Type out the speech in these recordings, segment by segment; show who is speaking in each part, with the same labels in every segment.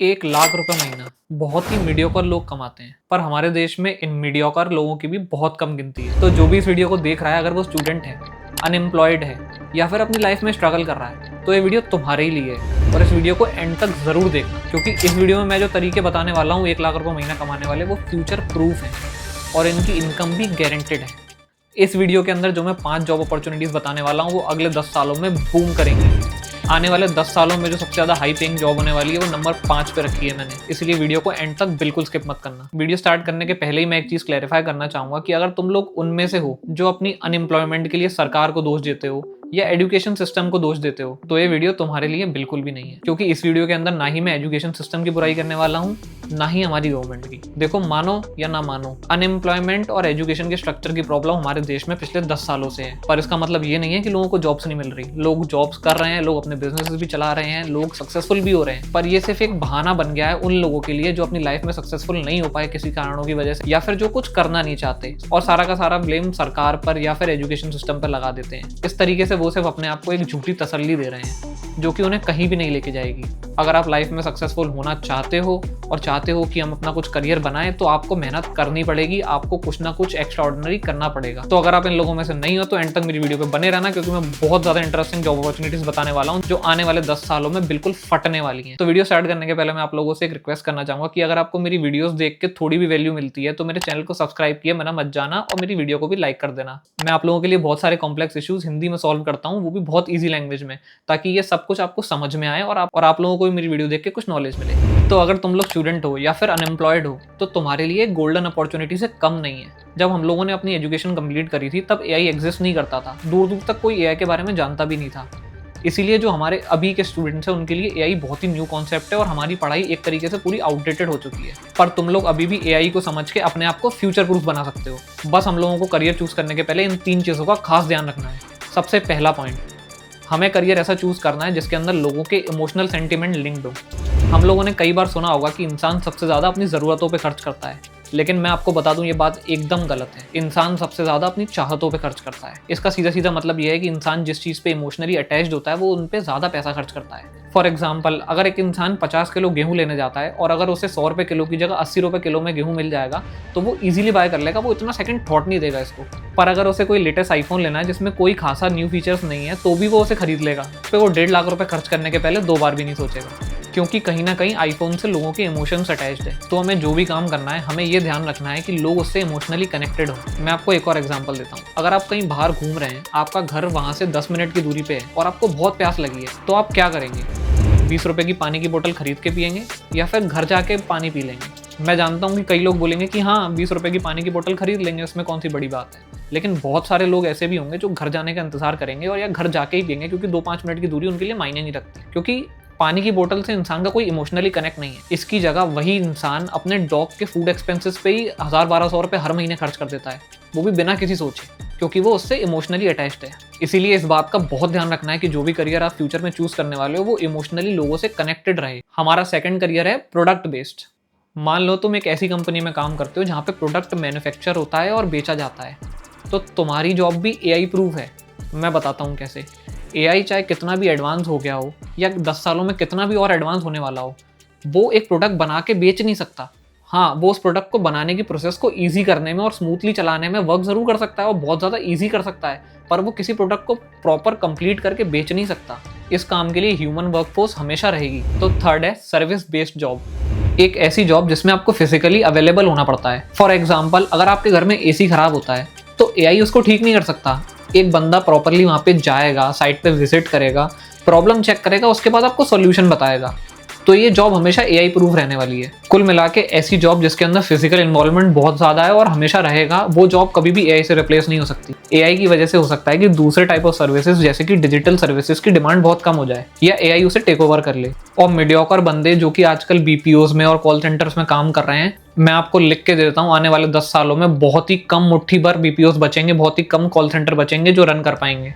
Speaker 1: 1 लाख रुपए महीना बहुत ही मीडियोकर लोग कमाते हैं, पर हमारे देश में इन मीडियोकर लोगों की भी बहुत कम गिनती है। तो जो भी इस वीडियो को देख रहा है, अगर वो स्टूडेंट है, अनएम्प्लॉयड है या फिर अपनी लाइफ में स्ट्रगल कर रहा है, तो ये वीडियो तुम्हारे ही लिए है। और इस वीडियो को एंड तक जरूर देखना, क्योंकि इस वीडियो में मैं जो तरीके बताने वाला हूँ 1 लाख रुपए महीना कमाने वाले, वो फ्यूचर प्रूफ है और इनकी इनकम भी गारंटेड है। इस वीडियो के अंदर जो मैं 5 जॉब अपॉर्चुनिटीज बताने वाला हूँ, वो अगले 10 सालों में बूम करेंगी। आने वाले 10 सालों में जो सबसे ज़्यादा हाई पेइंग जॉब होने वाली है, वो नंबर 5 पे रखी है मैंने। इसलिए वीडियो को एंड तक बिल्कुल स्किप मत करना। वीडियो स्टार्ट करने के पहले ही मैं एक चीज़ क्लैरिफाई करना चाहूँगा कि अगर तुम लोग उनमें से हो जो अपनी अनएम्प्लॉयमेंट के लिए सरकार को दोष देते हो या एजुकेशन सिस्टम को दोष देते हो, तो ये वीडियो तुम्हारे लिए बिल्कुल भी नहीं है। क्योंकि इस वीडियो के अंदर ना ही मैं एजुकेशन सिस्टम की बुराई करने वाला हूँ, ना ही हमारी गवर्नमेंट की। देखो, मानो या ना मानो, अनएम्प्लॉयमेंट और एजुकेशन के स्ट्रक्चर की प्रॉब्लम हमारे देश में पिछले 10 सालों से है। पर इसका मतलब ये नहीं है कि लोगों को जॉब्स नहीं मिल रही। लोग जॉब्स कर रहे हैं, लोग अपने बिजनेस भी चला रहे हैं, लोग सक्सेसफुल भी हो रहे हैं। पर ये सिर्फ एक बहाना बन गया है उन लोगों के लिए जो अपनी लाइफ में सक्सेसफुल नहीं हो पाए किसी कारणों की वजह से, या फिर जो कुछ करना नहीं चाहते और सारा का सारा ब्लेम सरकार पर या फिर एजुकेशन सिस्टम पर लगा देते हैं। इस तरीके से वो सिर्फ अपने आप को एक झूठी तसल्ली दे रहे हैं, जो कि उन्हें कहीं भी नहीं लेके जाएगी। अगर आप लाइफ में सक्सेसफुल होना चाहते हो और चाहते हो कि हम अपना कुछ करियर बनाएं, तो आपको मेहनत करनी पड़ेगी, आपको कुछ ना कुछ एक्स्ट्राऑर्डिनरी करना पड़ेगा। तो अगर आप इन लोगों में से नहीं हो, तो एंड तक मेरी वीडियो पे बने रहना, क्योंकि मैं बहुत ज्यादा इंटरेस्टिंग जॉब अपॉर्चुनिटीज बताने वाला हूं, जो आने वाले 10 सालों में बिल्कुल फटने वाली हैं। तो वीडियो स्टार्ट करने के पहले मैं आप लोगों से एक रिक्वेस्ट करना चाहूंगा कि अगर आपको मेरी वीडियोस देख के थोड़ी भी वैल्यू मिलती है, तो मेरे चैनल को सब्सक्राइब किए मना मत जाना और मेरी वीडियो को भी लाइक कर देना। मैं आप लोगों के लिए बहुत सारे कॉम्प्लेक्स इश्यूज हिंदी में सॉल्व करता हूँ, वो भी बहुत ईजी लैंग्वेज में, ताकि ये सब कुछ आपको समझ में आए और आप लोगों को भी मेरी वीडियो देख के कुछ नॉलेज मिले। तो अगर तुम लोग स्टूडेंट हो या फिर अनएम्प्लॉयड हो, तो तुम्हारे लिए गोल्डन अपॉर्चुनिटी से कम नहीं है। जब हम लोगों ने अपनी एजुकेशन कंप्लीट करी थी, तब एआई एग्जिस्ट नहीं करता था। दूर दूर तक कोई एआई के बारे में जानता भी नहीं था। इसीलिए जो हमारे अभी के स्टूडेंट्स हैं, उनके लिए एआई बहुत ही न्यू कॉन्सेप्ट है और हमारी पढ़ाई एक तरीके से पूरी आउटडेटेड हो चुकी है। पर तुम लोग अभी भी एआई को समझ के अपने आप को फ्यूचर प्रूफ बना सकते हो। बस हम लोगों को करियर चूज करने के पहले इन 3 चीज़ों का खास ध्यान रखना है। सबसे पहला पॉइंट, हमें करियर ऐसा चूज करना है जिसके अंदर लोगों के इमोशनल सेंटिमेंट लिंक्ड हो। हम लोगों ने कई बार सुना होगा कि इंसान सबसे ज़्यादा अपनी ज़रूरतों पे खर्च करता है, लेकिन मैं आपको बता दूं ये बात एकदम गलत है। इंसान सबसे ज़्यादा अपनी चाहतों पे खर्च करता है। इसका सीधा सीधा मतलब ये है कि इंसान जिस चीज़ पे इमोशनली अटैच्ड होता है, वो उन पे ज़्यादा पैसा खर्च करता है। फॉर एग्जाम्पल, अगर एक इंसान 50 किलो गेहूँ लेने जाता है और अगर उसे 100 रुपये किलो की जगह 80 रुपये किलो में गेहूँ मिल जाएगा, तो वो ईजिली बाय कर लेगा, वो इतना सेकंड थॉट नहीं देगा इसको। पर अगर उसे कोई लेटेस्ट आईफोन लेना है जिसमें कोई खासा न्यू फीचर्स नहीं है, तो भी वो उसे खरीद लेगा। तो वो 1.5 लाख रुपये खर्च करने के पहले 2 बार भी नहीं सोचेगा, क्योंकि कहीं ना कहीं आईफोन से लोगों के इमोशंस अटैच्ड है। तो हमें जो भी काम करना है, हमें ये ध्यान रखना है कि लोग उससे इमोशनली कनेक्टेड हो। मैं आपको एक और एग्जांपल देता हूँ। अगर आप कहीं बाहर घूम रहे हैं, आपका घर वहाँ से 10 मिनट की दूरी पे है और आपको बहुत प्यास लगी है, तो आप क्या करेंगे? 20 रुपये की पानी की बोतल खरीद के पियेंगे या फिर घर जाके पानी पी लेंगे? मैं जानता हूँ कि कई लोग बोलेंगे कि हाँ, 20 रुपये की पानी की बोतल खरीद लेंगे, उसमें कौन सी बड़ी बात है। लेकिन बहुत सारे लोग ऐसे भी होंगे जो घर जाने का इंतजार करेंगे और या घर जाके ही पियेंगे, क्योंकि 2-5 मिनट की दूरी उनके लिए मायने नहीं रखती। क्योंकि पानी की बोतल से इंसान का कोई इमोशनली कनेक्ट नहीं है। इसकी जगह वही इंसान अपने डॉग के फूड एक्सपेंसेस पे ही 1000-1200 रुपये हर महीने खर्च कर देता है, वो भी बिना किसी सोचे, क्योंकि वो उससे इमोशनली अटैच्ड है। इसीलिए इस बात का बहुत ध्यान रखना है कि जो भी करियर आप फ्यूचर में चूज करने वाले हो, वो इमोशनली लोगों से कनेक्टेड रहे। हमारा सेकंड करियर है प्रोडक्ट बेस्ड। मान लो तुम एक ऐसी कंपनी में काम करते हो जहाँ पे प्रोडक्ट मैन्युफैक्चर होता है और बेचा जाता है, तो तुम्हारी जॉब भी एआई प्रूफ है। मैं बताता हूँ कैसे। एआई चाहे कितना भी एडवांस हो गया हो या 10 सालों में कितना भी और एडवांस होने वाला हो, वो एक प्रोडक्ट बना के बेच नहीं सकता। हाँ, वो उस प्रोडक्ट को बनाने की प्रोसेस को ईजी करने में और स्मूथली चलाने में वर्क जरूर कर सकता है और बहुत ज़्यादा ईजी कर सकता है, पर वो किसी प्रोडक्ट को प्रॉपर कंप्लीट करके बेच नहीं सकता। इस काम के लिए ह्यूमन वर्कफोर्स हमेशा रहेगी। तो थर्ड है सर्विस बेस्ड जॉब। एक ऐसी जॉब जिसमें आपको फिजिकली अवेलेबल होना पड़ता है। फॉर एग्जाम्पल, अगर आपके घर में एसी खराब होता है, तो एआई उसको ठीक नहीं कर सकता। एक बंदा प्रॉपरली वहाँ पे जाएगा, साइट पे विजिट करेगा, प्रॉब्लम चेक करेगा, उसके बाद आपको सॉल्यूशन बताएगा। तो ये जॉब हमेशा एआई प्रूफ रहने वाली है। कुल मिला के ऐसी जॉब जिसके अंदर फिजिकल इन्वॉल्वमेंट बहुत ज़्यादा है और हमेशा रहेगा, वो जॉब कभी भी एआई से रिप्लेस नहीं हो सकती। एआई की वजह से हो सकता है कि दूसरे टाइप ऑफ सर्विसेज जैसे कि डिजिटल सर्विसेज की डिमांड बहुत कम हो जाए या एआई उसे टेक ओवर कर ले। और मीडियोकर बंदे जो कि आजकल बीपीओज में और कॉल सेंटर्स में काम कर रहे हैं, मैं आपको लिख के दे देता हूँ, आने वाले 10 सालों में बहुत ही कम मुट्ठी भर बीपीओज बचेंगे, बहुत ही कम कॉल सेंटर बचेंगे जो रन कर पाएंगे,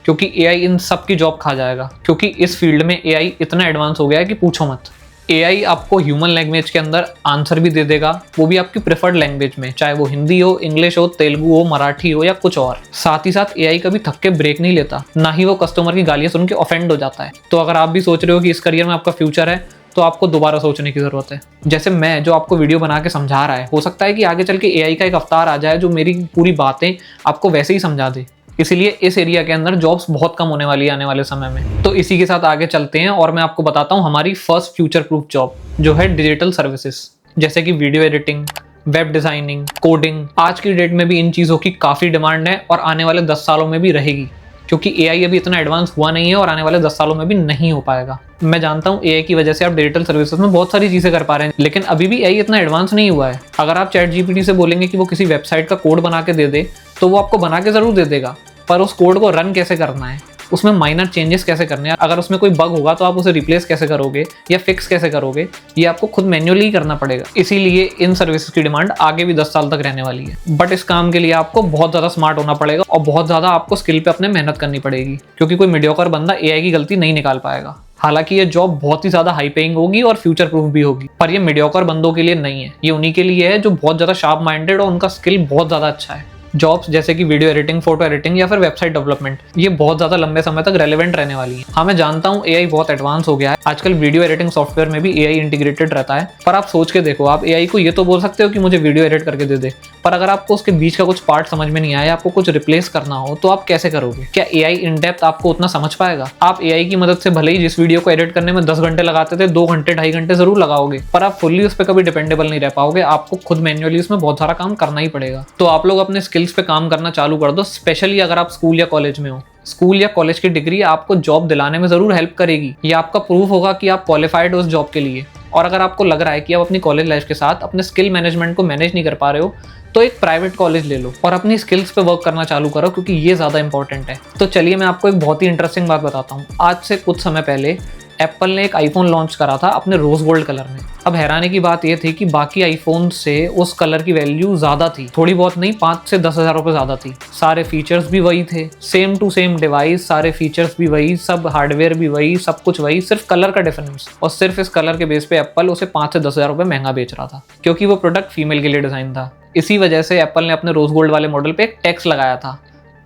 Speaker 1: क्योंकि एआई इन सब की जॉब खा जाएगा। क्योंकि इस फील्ड में एआई इतना एडवांस हो गया है कि पूछो मत। एआई आपको ह्यूमन लैंग्वेज के अंदर आंसर भी दे देगा, वो भी आपकी प्रेफर्ड लैंग्वेज में, चाहे वो हिंदी हो, इंग्लिश हो, तेलुगु हो, मराठी हो या कुछ और। साथ ही साथ एआई कभी थक के ब्रेक नहीं लेता, ना ही वो कस्टमर की गालियां सुन के ऑफेंड हो जाता है। तो अगर आप भी सोच रहे हो कि इस करियर में आपका फ्यूचर है, तो आपको दोबारा सोचने की जरूरत है। जैसे मैं जो आपको वीडियो बना के समझा रहा है, हो सकता है कि आगे चल के एआई का एक अवतार आ जाए जो मेरी पूरी बातें आपको वैसे ही समझा दे। इसीलिए इस एरिया के अंदर जॉब्स बहुत कम होने वाली है आने वाले समय में। तो इसी के साथ आगे चलते हैं और मैं आपको बताता हूँ हमारी फर्स्ट फ्यूचर प्रूफ जॉब जो है डिजिटल सर्विसेज, जैसे कि video editing, web designing, coding. आज की डेट में भी इन चीज़ों की काफ़ी डिमांड है और आने वाले 10 सालों में भी रहेगी, क्योंकि एआई अभी इतना एडवांस हुआ नहीं है और आने वाले 10 सालों में भी नहीं हो पाएगा। मैं जानता हूँ एआई की वजह से आप डिजिटल सर्विसेज में बहुत सारी चीज़ें कर पा रहे हैं, लेकिन अभी भी एआई इतना एडवांस नहीं हुआ है। अगर आप चैट जीपीटी से बोलेंगे कि वो किसी वेबसाइट का कोड बना के दे दे, तो वो आपको बना के ज़रूर दे देगा, पर उस कोड को रन कैसे करना है, उसमें माइनर चेंजेस कैसे करने हैं, अगर उसमें कोई बग होगा तो आप उसे रिप्लेस कैसे करोगे या फिक्स कैसे करोगे, ये आपको खुद मैन्युअली ही करना पड़ेगा। इसीलिए इन सर्विसेज की डिमांड आगे भी 10 साल तक रहने वाली है। बट इस काम के लिए आपको बहुत ज़्यादा स्मार्ट होना पड़ेगा और बहुत ज़्यादा आपको स्किल पे अपने मेहनत करनी पड़ेगी, क्योंकि कोई मीडियोकर बंदा एआई की गलती नहीं निकाल पाएगा। हालांकि ये जॉब बहुत ही ज़्यादा हाई पेइंग होगी और फ्यूचर प्रूफ भी होगी, पर ये मीडियोकर बंदों के लिए नहीं है। ये उन्हीं के लिए है जो बहुत ज़्यादा शार्प माइंडेड और उनका स्किल बहुत ज़्यादा अच्छा है। जॉब्स जैसे कि वीडियो एडिटिंग, फोटो एडिटिंग या फिर वेबसाइट डेवलपमेंट, ये बहुत ज़्यादा लंबे समय तक रेलेवेंट रहने वाली है। हाँ, मैं जानता हूँ एआई बहुत एडवांस हो गया है, आजकल वीडियो एडिटिंग सॉफ्टवेयर में भी एआई इंटीग्रेटेड रहता है। पर आप सोच के देखो, आप एआई को ये तो बोल सकते हो कि मुझे वीडियो एडिट करके दे दे, पर अगर आपको उसके बीच का कुछ पार्ट समझ में नहीं आया, आपको कुछ रिप्लेस करना हो, तो आप कैसे करोगे? क्या एआई इन डेप्थ आपको उतना समझ पाएगा? आप एआई की मदद से भले ही जिस वीडियो को एडिट करने में 10 घंटे लगाते थे, 2 घंटे 2.5 घंटे जरूर लगाओगे, पर आप फुल्ली उस पर कभी डिपेंडेबल नहीं रह पाओगे। आपको खुद मैन्युअली उसमें बहुत सारा काम करना ही पड़ेगा। तो आप लोग अपने स्किल्स पे काम करना चालू कर दो, स्पेशली अगर आप स्कूल या कॉलेज में हो। स्कूल या कॉलेज की डिग्री आपको जॉब दिलाने में जरूर हेल्प करेगी। ये आपका प्रूफ होगा कि आप क्वालिफाइड हो उस जॉब के लिए। और अगर आपको लग रहा है कि आप अपनी कॉलेज लाइफ के साथ अपने स्किल मैनेजमेंट को मैनेज नहीं कर पा रहे हो, तो एक प्राइवेट कॉलेज ले लो और अपनी स्किल्स पे वर्क करना चालू करो, क्योंकि ये ज़्यादा इंपॉर्टेंट है। तो चलिए मैं आपको एक बहुत ही इंटरेस्टिंग बात बताता हूँ। आज से कुछ समय पहले एप्पल ने एक आईफोन लॉन्च करा था अपने रोज गोल्ड कलर में। अब हैरानी की बात यह थी कि बाकी आईफोन से उस कलर की वैल्यू ज़्यादा थी, थोड़ी बहुत नहीं, 5 से 10 हज़ार रुपये ज़्यादा थी। सारे फीचर्स भी वही थे, सेम टू सेम डिवाइस, सारे फीचर्स भी वही, सब हार्डवेयर भी वही, सब कुछ वही, सिर्फ कलर का डिफरेंस। और सिर्फ इस कलर के बेस पे एप्पल उसे 5 से 10 हज़ार रुपये महंगा बेच रहा था, क्योंकि वो प्रोडक्ट फीमेल के लिए डिज़ाइन था। इसी वजह से एप्पल ने अपने रोज गोल्ड वाले मॉडल पे एक टैक्स लगाया था,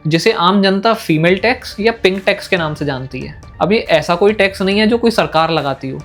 Speaker 1: जिसे आम जनता फीमेल टैक्स या पिंक टैक्स के नाम से जानती है। अब ये ऐसा कोई टैक्स नहीं है जो कोई सरकार लगाती हो,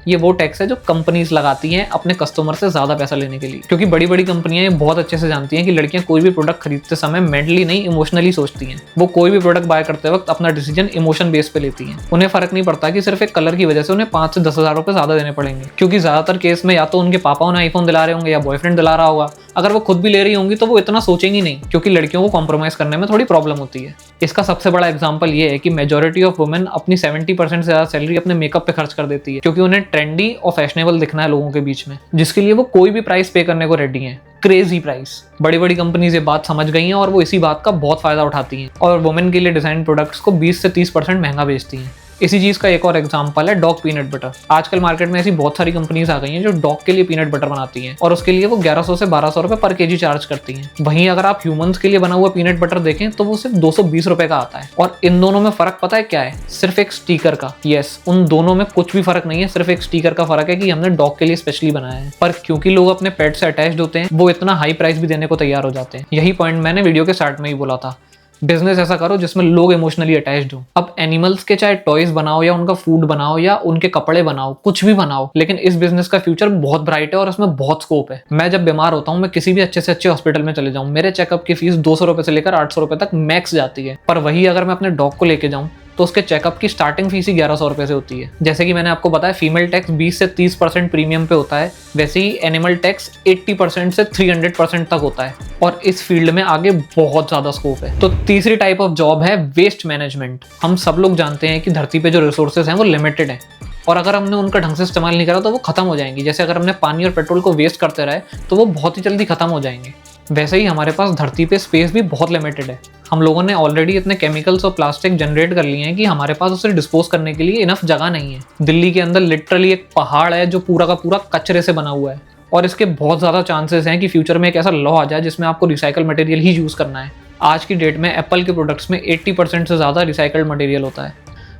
Speaker 1: ये वो टैक्स है जो कंपनीज लगाती हैं अपने कस्टमर से ज़्यादा पैसा लेने के लिए, क्योंकि बड़ी बड़ी कंपनियां ये बहुत अच्छे से जानती हैं कि लड़कियां कोई भी प्रोडक्ट खरीदते समय मेंटली नहीं, इमोशनली सोचती हैं। वो कोई भी प्रोडक्ट बाय करते वक्त अपना डिसीजन इमोशन बेस पे लेती हैं। उन्हें फर्क नहीं पड़ता कि सिर्फ एक कलर की वजह से उन्हें 5 से 10 हज़ार रुपये ज़्यादा देने पड़ेंगे, क्योंकि ज़्यादातर केस में या तो उनके पापा उन्हें आईफोन दिला रहे होंगे या बॉयफ्रेंड दिला रहा होगा। अगर वो खुद भी ले रही होंगी तो वो इतना सोचेंगी नहीं, क्योंकि लड़कियों को कॉम्प्रोमाइज़ करने में थोड़ी प्रॉब्लम होती है। इसका सबसे बड़ा एग्जाम्पल ये है कि मेजॉरिटी ऑफ वुमेन अपनी 70% से ज़्यादा सैलरी अपने मेकअप पे खर्च कर देती है, क्योंकि उन्हें ट्रेंडी और फैशनेबल दिखना है लोगों के बीच में, जिसके लिए वो कोई भी प्राइस पे करने को रेडी हैं। Crazy price. बड़ी बड़ी कंपनीज ये बात समझ गई हैं और वो इसी बात का बहुत फायदा उठाती हैं और वुमेन के लिए डिजाइन प्रोडक्ट्स को 20 से 30% महंगा बेचती हैं। इसी चीज़ का एक और एग्जांपल है डॉग पीनट बटर। आजकल मार्केट में ऐसी बहुत सारी कंपनीज आ गई हैं जो डॉग के लिए पीनट बटर बनाती हैं और उसके लिए वो 1100 से 1200 रुपये पर केजी चार्ज करती हैं। वहीं अगर आप ह्यूमंस के लिए बना हुआ पीनट बटर देखें तो वो सिर्फ 220 रुपये का आता है। और इन दोनों में फर्क पता है क्या है? सिर्फ एक स्टिकर का। यस, उन दोनों में कुछ भी फर्क नहीं है, सिर्फ एक स्टिकर का फर्क है कि हमने डॉग के लिए स्पेशली बनाया है। पर क्योंकि लोग अपने पेट से अटैच्ड होते हैं, वो इतना हाई प्राइस भी देने को तैयार हो जाते हैं। यही पॉइंट मैंने वीडियो के स्टार्ट में ही बोला था, बिजनेस ऐसा करो जिसमें लोग इमोशनली अटैच्ड हो। अब एनिमल्स के चाहे टॉयज बनाओ या उनका फूड बनाओ या उनके कपड़े बनाओ, कुछ भी बनाओ, लेकिन इस बिजनेस का फ्यूचर बहुत ब्राइट है और उसमें बहुत स्कोप है। मैं जब बीमार होता हूँ, मैं किसी भी अच्छे से अच्छे हॉस्पिटल में चले जाऊँ, मेरे चेकअप की फीस 200 रुपये से लेकर 800 रुपये तक मैक्स जाती है। पर वही अगर मैं अपने डॉग को लेके जाऊँ तो उसके चेकअप की स्टार्टिंग फीस ही 1100 रुपये से होती है। जैसे कि मैंने आपको बताया, फीमेल टैक्स 20 से 30% प्रीमियम पे होता है, वैसे ही एनिमल टैक्स 80% से 300% तक होता है और इस फील्ड में आगे बहुत ज़्यादा स्कोप है। तो तीसरी टाइप ऑफ जॉब है वेस्ट मैनेजमेंट। हम सब लोग जानते हैं कि धरती पे जो रिसोर्सेज हैं वो लिमिटेड हैं और अगर हमने उनका ढंग से इस्तेमाल नहीं करा तो वो खत्म हो जाएंगी। जैसे अगर हमने पानी और पेट्रोल को वेस्ट करते रहे तो वो बहुत ही जल्दी खत्म हो जाएंगे। वैसे ही हमारे पास धरती पे स्पेस भी बहुत लिमिटेड है। हम लोगों ने ऑलरेडी इतने केमिकल्स और प्लास्टिक जनरेट कर लिए हैं कि हमारे पास उसे डिस्पोज करने के लिए इनफ जगह नहीं है। दिल्ली के अंदर लिटरली एक पहाड़ है जो पूरा का पूरा कचरे से बना हुआ है और इसके बहुत ज़्यादा चांसेस हैं कि फ्यूचर में एक ऐसा लॉ आ जाए जिसमें आपको रिसाइकल मटेरियल ही यूज़ करना है। आज की डेट में एप्पल के प्रोडक्ट्स में 80% से ज़्यादा रिसाइकल्ड मटेरियल होता है,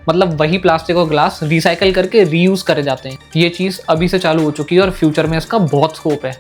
Speaker 1: मतलब वही प्लास्टिक और ग्लास रिसाइकल करके रीयूज़ करे जाते हैं। ये चीज़ अभी से चालू हो चुकी है और फ्यूचर में इसका बहुत स्कोप है।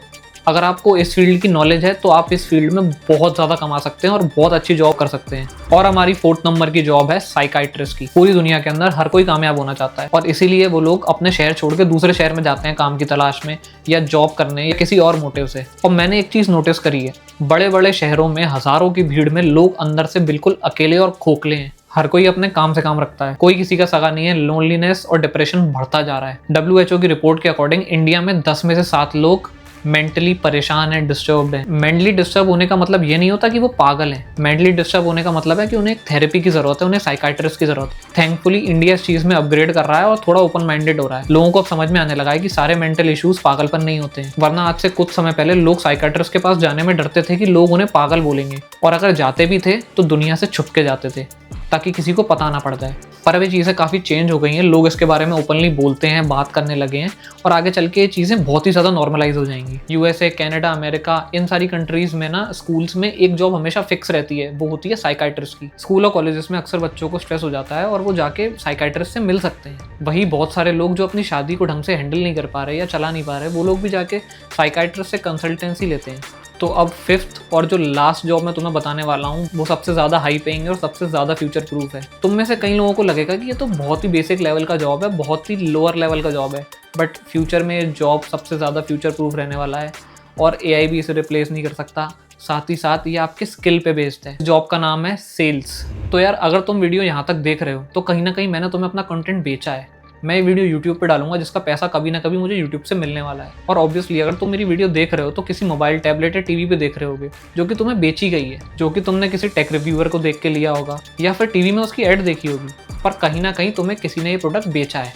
Speaker 1: अगर आपको इस फील्ड की नॉलेज है तो आप इस फील्ड में बहुत ज़्यादा कमा सकते हैं और बहुत अच्छी जॉब कर सकते हैं। और हमारी 4th नंबर की जॉब है साइकाइट्रिस्ट की। पूरी दुनिया के अंदर हर कोई कामयाब होना चाहता है और इसीलिए वो लोग अपने शहर छोड़ के दूसरे शहर में जाते हैं काम की तलाश में, या जॉब करने, या किसी और मोटिव से। और मैंने एक चीज़ नोटिस करी है, बड़े बड़े शहरों में हज़ारों की भीड़ में लोग अंदर से बिल्कुल अकेले और खोखले हैं। हर कोई अपने काम से काम रखता है, कोई किसी का सगा नहीं है। लोनलीनेस और डिप्रेशन बढ़ता जा रहा है। WHO की रिपोर्ट के अकॉर्डिंग इंडिया में 10 में से 7 लोग मेंटली परेशान है, डिस्टर्ब्ड है। मेंटली डिस्टर्ब होने का मतलब ये नहीं होता कि वो पागल है। मेंटली डिस्टर्ब होने का मतलब है कि उन्हें एक थेरेपी की जरूरत है, उन्हें साइकाइट्रिस्ट की जरूरत है। थैंकफुली इंडिया इस चीज में अपग्रेड कर रहा है और थोड़ा ओपन माइंडेड हो रहा है। लोगों को अब समझ में आने लगा है कि सारे मेंटल इश्यूज पागलपन नहीं होते हैं। वरना आज से कुछ समय पहले लोग साइकाइट्रिस्ट के पास जाने में डरते थे कि लोग उन्हें पागल बोलेंगे, और अगर जाते भी थे तो दुनिया से छुप के जाते थे ताकि किसी को पता ना पड़ जाए। पर अब ये चीज़ें काफ़ी चेंज हो गई हैं। लोग इसके बारे में ओपनली बोलते हैं, बात करने लगे हैं, और आगे चल के ये चीज़ें बहुत ही ज़्यादा नॉर्मलाइज हो जाएंगी। USA, कनाडा, अमेरिका, इन सारी कंट्रीज़ में ना स्कूल्स में एक जॉब हमेशा फिक्स रहती है, वो होती है साइकाइट्रिस्ट की। स्कूल और कॉलेजेस में अक्सर बच्चों को स्ट्रेस हो जाता है और वो जाके साइकाइट्रिस्ट से मिल सकते हैं। वही बहुत सारे लोग जो अपनी शादी को ढंग से हैंडल नहीं कर पा रहे या चला नहीं पा रहे, वो लोग भी जाके साइकाइट्रिस्ट से कंसल्टेंसी लेते हैं। तो अब 5th और जो लास्ट जॉब मैं तुम्हें बताने वाला हूँ वो सबसे ज़्यादा हाई पेइंग है और सबसे ज़्यादा फ्यूचर प्रूफ है। तुम में से कई लोगों को लगेगा कि ये तो बहुत ही बेसिक लेवल का जॉब है, बहुत ही लोअर लेवल का जॉब है, बट फ्यूचर में ये जॉब सबसे ज़्यादा फ्यूचर प्रूफ रहने वाला है और AI भी इसे रिप्लेस नहीं कर सकता। साथ ही साथ ये आपके स्किल पे बेस्ड है। जॉब का नाम है सेल्स। तो यार अगर तुम वीडियो यहाँ तक देख रहे हो तो कहीं ना कहीं मैंने तुम्हें अपना कंटेंट बेचा है। मैं ये वीडियो YouTube पे डालूंगा जिसका पैसा कभी ना कभी मुझे YouTube से मिलने वाला है। और ऑब्वियसली अगर तुम मेरी वीडियो देख रहे हो तो किसी मोबाइल, टैबलेट या टीवी पे देख रहे होगे, जो कि तुम्हें बेची गई है, जो कि तुमने किसी टेक रिव्यूअर को देख के लिया होगा या फिर टीवी में उसकी ऐड देखी होगी। पर कहीं ना कहीं तुम्हें किसी ने ये प्रोडक्ट बेचा है।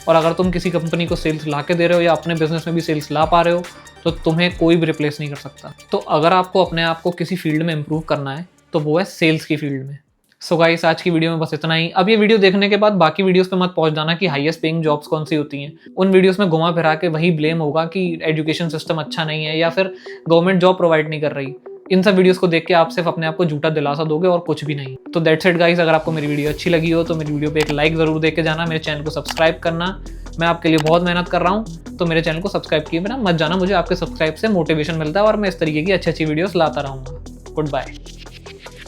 Speaker 1: और अगर तुम किसी कंपनी को सेल्स ला के दे रहे हो या अपने बिजनेस में भी सेल्स ला पा रहे हो तो तुम्हें कोई भी रिप्लेस नहीं कर सकता। तो अगर आपको अपने आप को किसी फील्ड में इंप्रूव करना है तो वो है सेल्स की फील्ड में। सो गाइस, आज की वीडियो में बस इतना ही। अब ये वीडियो देखने के बाद बाकी वीडियोस पे मत पहुंच जाना कि हाईएस्ट पेइंग जॉब्स कौन सी होती हैं। उन वीडियोस में घुमा फिरा के वही ब्लेम होगा कि एजुकेशन सिस्टम अच्छा नहीं है या फिर गवर्नमेंट जॉब प्रोवाइड नहीं कर रही। इन सब वीडियोस को देख के आप सिर्फ अपने आप को झूठा दिलासा दोगे और कुछ भी नहीं। तो दैट्स इट गाइस, अगर आपको मेरी वीडियो अच्छी लगी हो तो मेरी वीडियो पे एक लाइक जरूर दे के जाना, मेरे चैनल को सब्सक्राइब करना। मैं आपके लिए बहुत मेहनत कर रहा हूँ, तो मेरे चैनल को सब्सक्राइब किए बिना मत जाना। मुझे आपके सब्सक्राइब से मोटिवेशन मिलता है और मैं इस तरीके की अच्छी अच्छी वीडियोस लाता रहूँगा। Good bye.